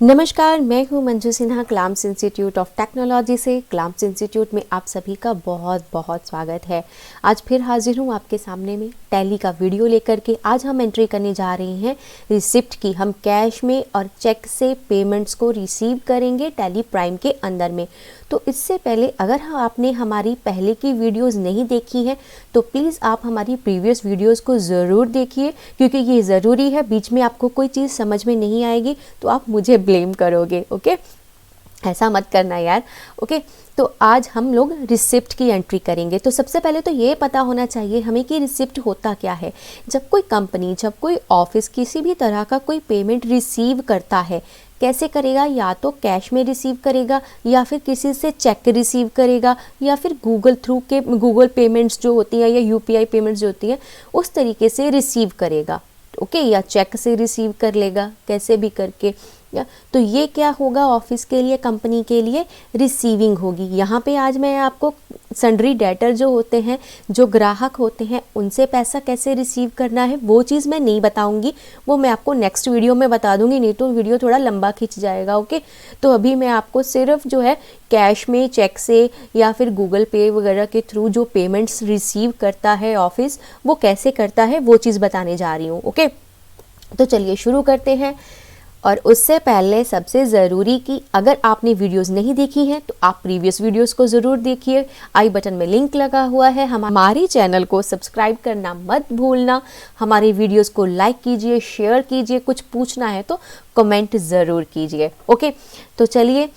नमस्कार, मैं हूं मंजू सिन्हा क्लाम्स इंस्टीट्यूट ऑफ टेक्नोलॉजी से। क्लाम्स इंस्टीट्यूट में आप सभी का बहुत बहुत स्वागत है। आज फिर हाजिर हूं आपके सामने में टैली का वीडियो लेकर के। आज हम एंट्री करने जा रहे हैं रिसिप्ट की। हम कैश में और चेक से पेमेंट्स को रिसीव करेंगे टैली प्राइम के अंदर में। तो इससे पहले अगर आपने हमारी पहले की वीडियोस नहीं देखी हैं तो प्लीज़ आप हमारी प्रीवियस वीडियोस को ज़रूर देखिए, क्योंकि ये ज़रूरी है। बीच में आपको कोई चीज़ समझ में नहीं आएगी तो आप मुझे ब्लेम करोगे। ओके, ऐसा मत करना यार। ओके, तो आज हम लोग रिसिप्ट की एंट्री करेंगे। तो सबसे पहले तो ये पता होना चाहिए हमें कि रिसिप्ट होता क्या है। जब कोई कंपनी, जब कोई ऑफिस किसी भी तरह का कोई पेमेंट रिसीव करता है, कैसे करेगा? या तो कैश में रिसीव करेगा, या फिर किसी से चेक रिसीव करेगा, या फिर गूगल पेमेंट्स जो होती हैं या यूपीआई पेमेंट्स जो होती हैं उस तरीके से रिसीव करेगा। ओके, या चेक से रिसीव कर लेगा, कैसे भी करके। तो ये क्या होगा? ऑफिस के लिए, कंपनी के लिए रिसीविंग होगी। यहाँ पे आज मैं आपको सन्ड्री डेटर जो होते हैं, जो ग्राहक होते हैं, उनसे पैसा कैसे रिसीव करना है वो चीज़ मैं नहीं बताऊंगी। वो मैं आपको नेक्स्ट वीडियो में बता दूंगी, नहीं तो वीडियो थोड़ा लंबा खिंच जाएगा। ओके, तो अभी मैं आपको सिर्फ जो है कैश में, चेक से या फिर गूगल पे वगैरह के थ्रू जो पेमेंट्स रिसीव करता है ऑफिस, वो कैसे करता है वो चीज़ बताने जा रही हूँ। ओके, तो चलिए शुरू करते हैं। और उससे पहले सबसे ज़रूरी कि अगर आपने वीडियोस नहीं देखी हैं तो आप प्रीवियस वीडियोस को ज़रूर देखिए। आई बटन में लिंक लगा हुआ है। हमारे चैनल को सब्सक्राइब करना मत भूलना। हमारे वीडियोस को लाइक कीजिए, शेयर कीजिए। कुछ पूछना है तो कमेंट ज़रूर कीजिए। ओके, तो चलिए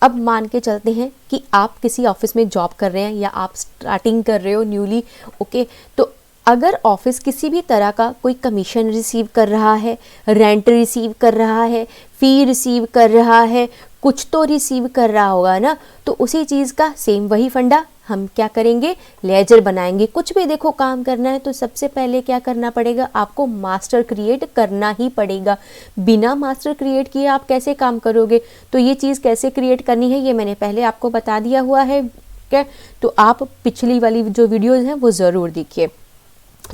अब मान के चलते हैं कि आप किसी ऑफिस में जॉब कर रहे हैं या आप स्टार्टिंग कर रहे हो न्यूली। ओके, तो अगर ऑफिस किसी भी तरह का कोई कमीशन रिसीव कर रहा है, रेंट रिसीव कर रहा है, फ़ी रिसीव कर रहा है, कुछ तो रिसीव कर रहा होगा ना, तो उसी चीज़ का सेम वही फंडा हम क्या करेंगे? लेजर बनाएंगे। कुछ भी देखो काम करना है तो सबसे पहले क्या करना पड़ेगा? आपको मास्टर क्रिएट करना ही पड़ेगा। बिना मास्टर क्रिएट किए आप कैसे काम करोगे? तो ये चीज़ कैसे क्रिएट करनी है ये मैंने पहले आपको बता दिया हुआ है। क्या? तो आप पिछली वाली जो वीडियोज़ हैं वो ज़रूर देखिए।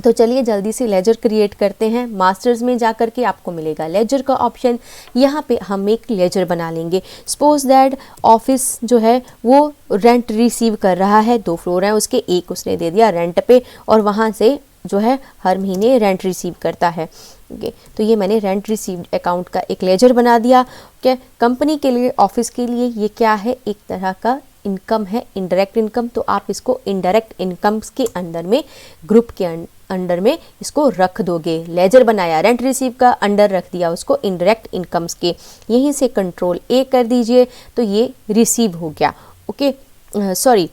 तो चलिए जल्दी से लेजर क्रिएट करते हैं। मास्टर्स में जा कर के आपको मिलेगा लेजर का ऑप्शन। यहाँ पे हम एक लेजर बना लेंगे। सपोज दैट ऑफिस जो है वो रेंट रिसीव कर रहा है, 2 फ्लोर हैं उसके, एक उसने दे दिया रेंट पे और वहाँ से जो है हर महीने रेंट रिसीव करता है। ओके, तो ये मैंने रेंट रिसीव्ड अकाउंट का एक लेजर बना दिया। क्या कंपनी के लिए, ऑफिस के लिए ये क्या है? एक तरह का इनकम है, इनडायरेक्ट इनकम। तो आप इसको इनडायरेक्ट इनकम्स के अंदर में, ग्रुप के अंडर में इसको रख दोगे। लेजर बनाया रेंट रिसीव का, अंडर रख दिया उसको इनडायरेक्ट इनकम्स के। यहीं से कंट्रोल ए कर दीजिए तो ये रिसीव हो गया। ओके, सॉरी,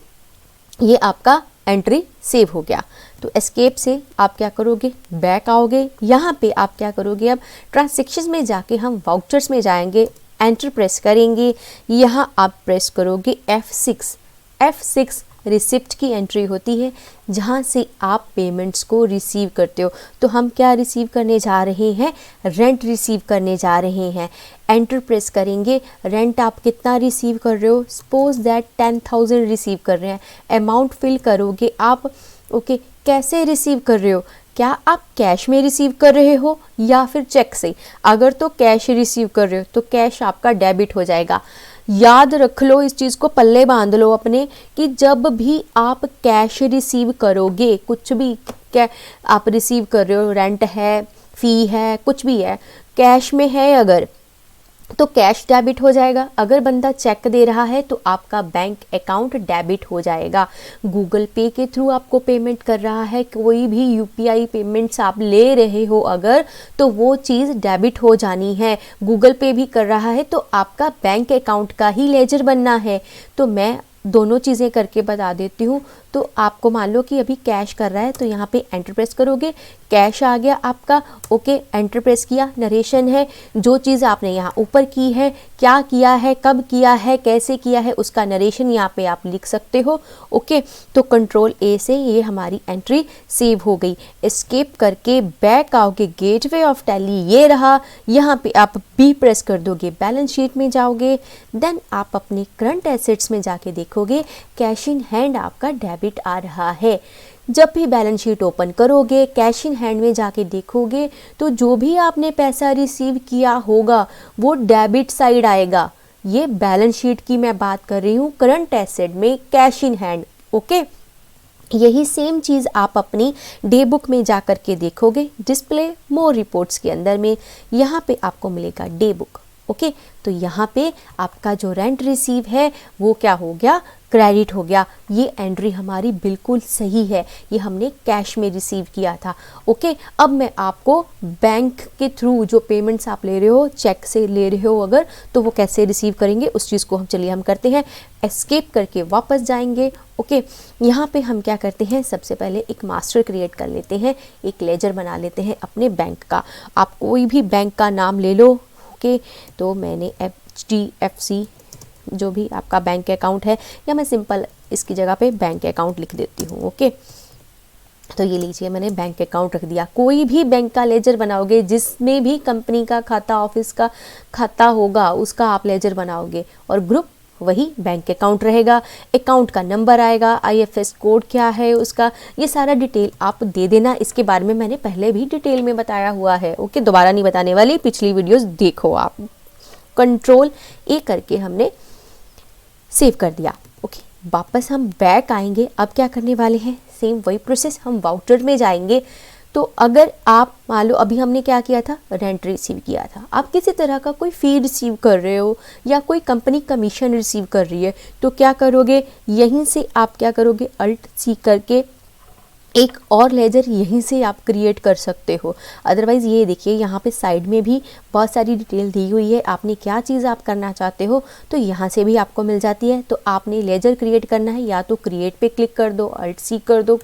ये आपका एंट्री सेव हो गया। तो एस्केप से आप क्या करोगे? बैक आओगे। यहाँ पे आप क्या करोगे? अब ट्रांजैक्शन में जाके हम वाउचर्स में जाएंगे, एंटर प्रेस करेंगे। यहाँ आप प्रेस करोगे F6। F6 रिसिप्ट की एंट्री होती है जहाँ से आप पेमेंट्स को रिसीव करते हो। तो हम क्या रिसीव करने जा रहे हैं? रेंट रिसीव करने जा रहे हैं। एंटर प्रेस करेंगे। रेंट आप कितना रिसीव कर रहे हो? सपोज दैट 10,000 रिसीव कर रहे हैं। अमाउंट फिल करोगे आप। ओके, कैसे रिसीव कर रहे हो? क्या आप कैश में रिसीव कर रहे हो या फिर चेक से? अगर तो कैश रिसीव कर रहे हो तो कैश आपका डेबिट हो जाएगा। याद रख लो, इस चीज़ को पल्ले बांध लो अपने, कि जब भी आप कैश रिसीव करोगे, कुछ भी क्या आप रिसीव कर रहे हो, रेंट है, फ़ी है, कुछ भी है, कैश में है अगर, तो कैश डेबिट हो जाएगा। अगर बंदा चेक दे रहा है तो आपका बैंक अकाउंट डेबिट हो जाएगा। गूगल पे के थ्रू आपको पेमेंट कर रहा है, कोई भी यूपीआई पेमेंट्स आप ले रहे हो अगर, तो वो चीज़ डेबिट हो जानी है। गूगल पे भी कर रहा है तो आपका बैंक अकाउंट का ही लेजर बनना है। तो मैं दोनों चीज़ें करके बता देती हूँ। तो आपको मान लो कि अभी कैश कर रहा है तो यहाँ पे एंटर प्रेस करोगे, कैश आ गया आपका। ओके, एंटर प्रेस किया, नरेशन है, जो चीज़ आपने यहाँ ऊपर की है, क्या किया है, कब किया है, कैसे किया है, उसका नरेशन यहाँ पे आप लिख सकते हो। ओके, तो कंट्रोल ए से ये हमारी एंट्री सेव हो गई। एस्केप करके बैक आओगे, गेटवे ऑफ टैली ये रहा। यहाँ पे आप बी प्रेस कर दोगे, बैलेंस शीट में जाओगे। देन आप अपने करंट एसेट्स में जाके देखोगे कैश इन हैंड आपका डेबिट आ रहा है। जब भी बैलेंस शीट ओपन करोगे, कैश इन हैंड में जाके देखोगे तो जो भी आपने पैसा रिसीव किया होगा वो डेबिट साइड आएगा। ये बैलेंस शीट की मैं बात कर रही हूँ, करंट एसेट में कैश इन हैंड। ओके, यही सेम चीज़ आप अपनी डे बुक में जा कर के देखोगे, डिस्प्ले मोर रिपोर्ट्स के अंदर में यहाँ पे आपको मिलेगा डे बुक। ओके, तो यहाँ पे आपका जो रेंट रिसीव है वो क्या हो गया, क्रेडिट हो गया। ये एंट्री हमारी बिल्कुल सही है, ये हमने कैश में रिसीव किया था। ओके, अब मैं आपको बैंक के थ्रू जो पेमेंट्स आप ले रहे हो, चेक से ले रहे हो अगर, तो वो कैसे रिसीव करेंगे उस चीज़ को हम करते हैं, एस्केप करके वापस जाएंगे। ओके, यहाँ पे हम क्या करते हैं, सबसे पहले एक मास्टर क्रिएट कर लेते हैं, एक लेजर बना लेते हैं अपने बैंक का। आप कोई भी बैंक का नाम ले लो। ओके, तो मैंने HDFC जो भी आपका बैंक अकाउंट है, या मैं सिंपल इसकी जगह पे बैंक अकाउंट लिख देती हूँ। ओके, तो ये लीजिए मैंने बैंक अकाउंट रख दिया। कोई भी बैंक का लेजर बनाओगे, जिसमें भी कंपनी का खाता, ऑफिस का खाता होगा, उसका आप लेजर बनाओगे और ग्रुप वही बैंक अकाउंट रहेगा। अकाउंट का नंबर आएगा, IFS कोड क्या है उसका, ये सारा डिटेल आप दे देना। इसके बारे में मैंने पहले भी डिटेल में बताया हुआ है। ओके, दोबारा नहीं बताने वाली, पिछली वीडियोस देखो आप। Ctrl+A करके हमने सेव कर दिया। ओके, वापस हम बैक आएंगे। अब क्या करने वाले हैं, सेम वही प्रोसेस, हम वाउचर में जाएंगे। तो अगर आप मान लो अभी हमने क्या किया था, रेंट रिसीव किया था, आप किसी तरह का कोई फी रिसीव कर रहे हो या कोई कंपनी कमीशन रिसीव कर रही है, तो क्या करोगे, यहीं से आप क्या करोगे, Alt+C करके एक और लेजर यहीं से आप क्रिएट कर सकते हो। अदरवाइज़ ये देखिए यहाँ पे साइड में भी बहुत सारी डिटेल दी हुई है, आपने क्या चीज़ आप करना चाहते हो तो यहाँ से भी आपको मिल जाती है। तो आपने लेजर क्रिएट करना है, या तो क्रिएट पे क्लिक कर दो, Alt+C कर दो,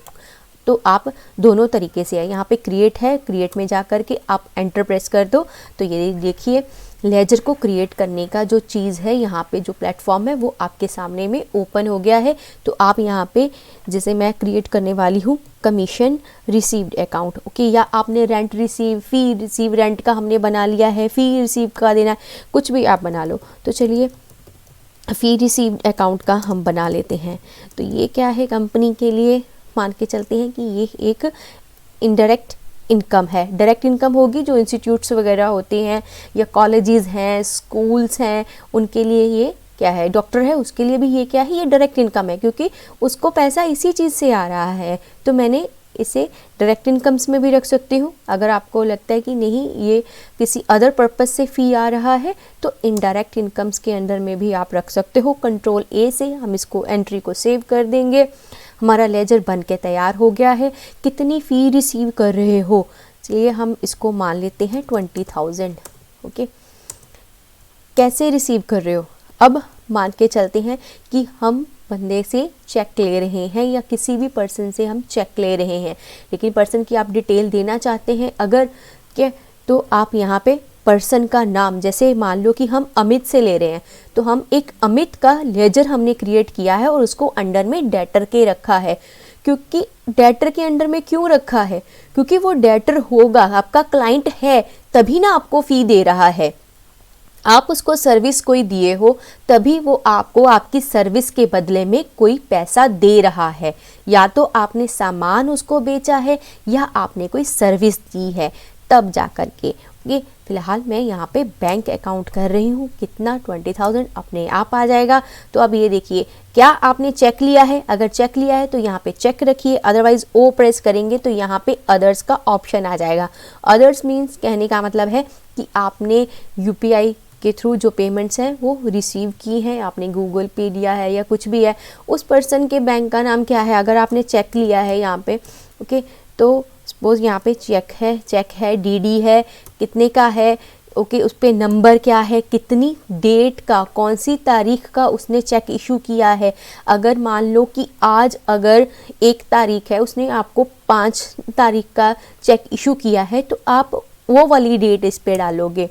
तो आप दोनों तरीके से है। यहाँ पे क्रिएट है, क्रिएट में जा कर के आप एंटर प्रेस कर दो, तो ये देखिए लेजर को क्रिएट करने का जो चीज़ है, यहाँ पे जो प्लेटफॉर्म है वो आपके सामने में ओपन हो गया है। तो आप यहाँ पे जैसे मैं क्रिएट करने वाली हूँ कमीशन रिसीव्ड अकाउंट। ओके, या आपने रेंट रिसीव, फ़ी रिसीव, रेंट का हमने बना लिया है, फ़ी रिसीव का देना है, कुछ भी आप बना लो। तो चलिए फ़ी रिसीव्ड अकाउंट का हम बना लेते हैं। तो ये क्या है, कंपनी के लिए मान के चलते हैं कि ये एक इनडायरेक्ट इनकम है। डायरेक्ट इनकम होगी जो इंस्टीट्यूट्स वगैरह होते हैं या कॉलेजेस हैं, स्कूल्स हैं, उनके लिए ये क्या है, डॉक्टर है उसके लिए भी ये क्या है, ये डायरेक्ट इनकम है, क्योंकि उसको पैसा इसी चीज़ से आ रहा है। तो मैंने इसे डायरेक्ट इनकम्स में भी रख सकती हूँ। अगर आपको लगता है कि नहीं ये किसी अदर पर्पस से फ़ी आ रहा है, तो इनडायरेक्ट इनकम्स के अंदर में भी आप रख सकते हो। Ctrl+A से हम इसको एंट्री को सेव कर देंगे। हमारा लेजर बन के तैयार हो गया है। कितनी फ़ी रिसीव कर रहे हो, चलिए हम इसको मान लेते हैं 20,000। ओके, कैसे रिसीव कर रहे हो, अब मान के चलते हैं कि हम बंदे से चेक ले रहे हैं या किसी भी पर्सन से हम चेक ले रहे हैं, लेकिन पर्सन की आप डिटेल देना चाहते हैं अगर क्या, तो आप यहाँ पे पर्सन का नाम, जैसे मान लो कि हम अमित से ले रहे हैं, तो हम एक अमित का लेजर हमने क्रिएट किया है और उसको अंडर में डेटर के रखा है। क्योंकि डेटर के अंडर में क्यों रखा है, क्योंकि वो डेटर होगा, आपका क्लाइंट है, तभी ना आपको फ़ी दे रहा है। आप उसको सर्विस कोई दिए हो तभी वो आपको आपकी सर्विस के बदले में कोई पैसा दे रहा है। या तो आपने सामान उसको बेचा है या आपने कोई सर्विस दी है, तब जा कर के। ये फिलहाल मैं यहाँ पे बैंक अकाउंट कर रही हूँ, कितना 20,000 अपने आप आ जाएगा। तो अब ये देखिए, क्या आपने चेक लिया है, अगर चेक लिया है तो यहाँ पे चेक रखिए, अदरवाइज O प्रेस करेंगे तो यहाँ पे अदर्स का ऑप्शन आ जाएगा। अदर्स मीन्स कहने का मतलब है कि आपने UPI के थ्रू जो पेमेंट्स हैं वो रिसीव की हैं, आपने गूगल पे दिया है या कुछ भी है, उस पर्सन के बैंक का नाम क्या है, अगर आपने चेक लिया है यहाँ पे। ओके, तो सपोज यहाँ पे चेक है, DD है, कितने का है, ओके, उस पर नंबर क्या है, कितनी डेट का, कौन सी तारीख का उसने चेक इशू किया है। अगर मान लो कि आज अगर 1 तारीख है, उसने आपको 5 तारीख का चेक इशू किया है, तो आप वो वाली डेट इस पे डालोगे।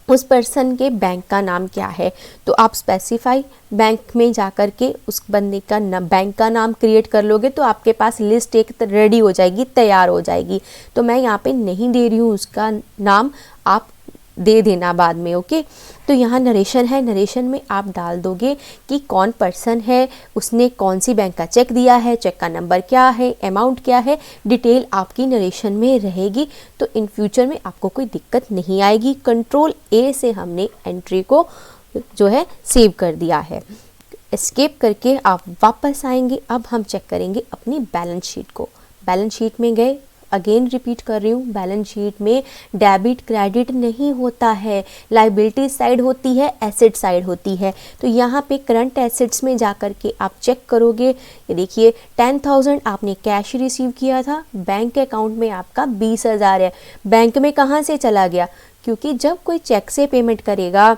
उस पर्सन के बैंक का नाम क्या है, तो आप स्पेसिफाई बैंक में जा कर के उस बंदे का बैंक का नाम क्रिएट कर लोगे, तो आपके पास लिस्ट एक रेडी हो जाएगी, तैयार हो जाएगी। तो मैं यहाँ पे नहीं दे रही हूँ उसका नाम, आप दे देना बाद में। ओके, तो यहाँ नरेशन है, नरेशन में आप डाल दोगे कि कौन पर्सन है, उसने कौन सी बैंक का चेक दिया है, चेक का नंबर क्या है, अमाउंट क्या है, डिटेल आपकी नरेशन में रहेगी। तो इन फ्यूचर में आपको कोई दिक्कत नहीं आएगी। कंट्रोल ए से हमने एंट्री को जो है सेव कर दिया है। एस्केप करके आप वापस आएंगे। अब हम चेक करेंगे अपनी बैलेंस शीट को। बैलेंस शीट में गए, अगेन रिपीट कर रही हूँ, बैलेंस शीट में डेबिट क्रेडिट नहीं होता है, लाइबिलिटी साइड होती है, एसेट साइड होती है। तो यहाँ पे करंट एसेट्स में जा कर के आप चेक करोगे, ये देखिए 10,000 आपने कैश रिसीव किया था, बैंक अकाउंट में आपका 20,000 है। बैंक में कहाँ से चला गया? क्योंकि जब कोई चेक से पेमेंट करेगा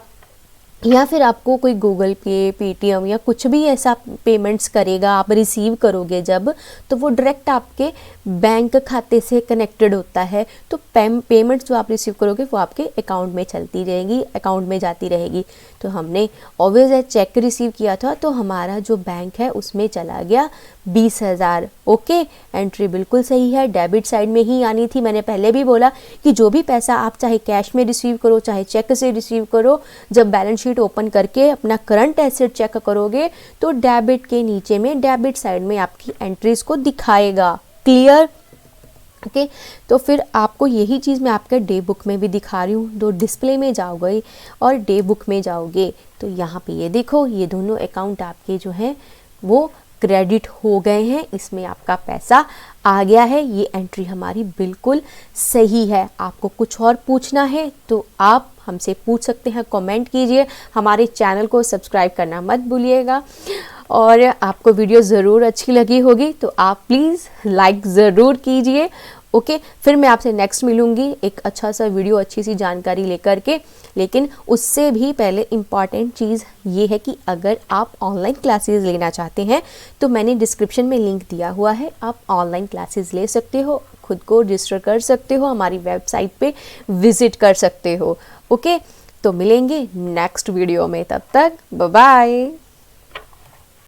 या फिर आपको कोई गूगल पे, पेटीएम या कुछ भी ऐसा पेमेंट्स करेगा, आप रिसीव करोगे जब, तो वो डायरेक्ट आपके बैंक खाते से कनेक्टेड होता है। तो पेमेंट्स जो आप रिसीव करोगे वो आपके अकाउंट में चलती रहेगी, अकाउंट में जाती रहेगी। तो हमने ऑब्वियस चेक रिसीव किया था, तो हमारा जो बैंक है उसमें चला गया 20,000। ओके, एंट्री बिल्कुल सही है, डेबिट साइड में ही आनी थी। मैंने पहले भी बोला कि जो भी पैसा आप चाहे कैश में रिसीव करो, चाहे चेक से रिसीव करो, जब बैलेंस शीट ओपन करके अपना करंट एसेट चेक करोगे तो डेबिट के नीचे में, डेबिट साइड में आपकी एंट्रीज को दिखाएगा। क्लियर? ओके, तो फिर आपको यही चीज़ मैं आपके डे बुक में भी दिखा रही हूँ। तो डिस्प्ले में जाओगे और डे बुक में जाओगे तो यहाँ पे ये देखो, ये दोनों अकाउंट आपके जो हैं वो क्रेडिट हो गए हैं, इसमें आपका पैसा आ गया है। ये एंट्री हमारी बिल्कुल सही है। आपको कुछ और पूछना है तो आप हमसे पूछ सकते हैं, कमेंट कीजिए। हमारे चैनल को सब्सक्राइब करना मत भूलिएगा। और आपको वीडियो ज़रूर अच्छी लगी होगी तो आप प्लीज़ लाइक ज़रूर कीजिए। ओके, फिर मैं आपसे नेक्स्ट मिलूँगी एक अच्छा सा वीडियो, अच्छी सी जानकारी लेकर के। लेकिन उससे भी पहले इम्पॉर्टेंट चीज़ ये है कि अगर आप ऑनलाइन क्लासेस लेना चाहते हैं तो मैंने डिस्क्रिप्शन में लिंक दिया हुआ है, आप ऑनलाइन क्लासेस ले सकते हो, खुद को रजिस्टर कर सकते हो, हमारी वेबसाइट पे विज़िट कर सकते हो। ओके, तो मिलेंगे नेक्स्ट वीडियो में, तब तक बाय बाय।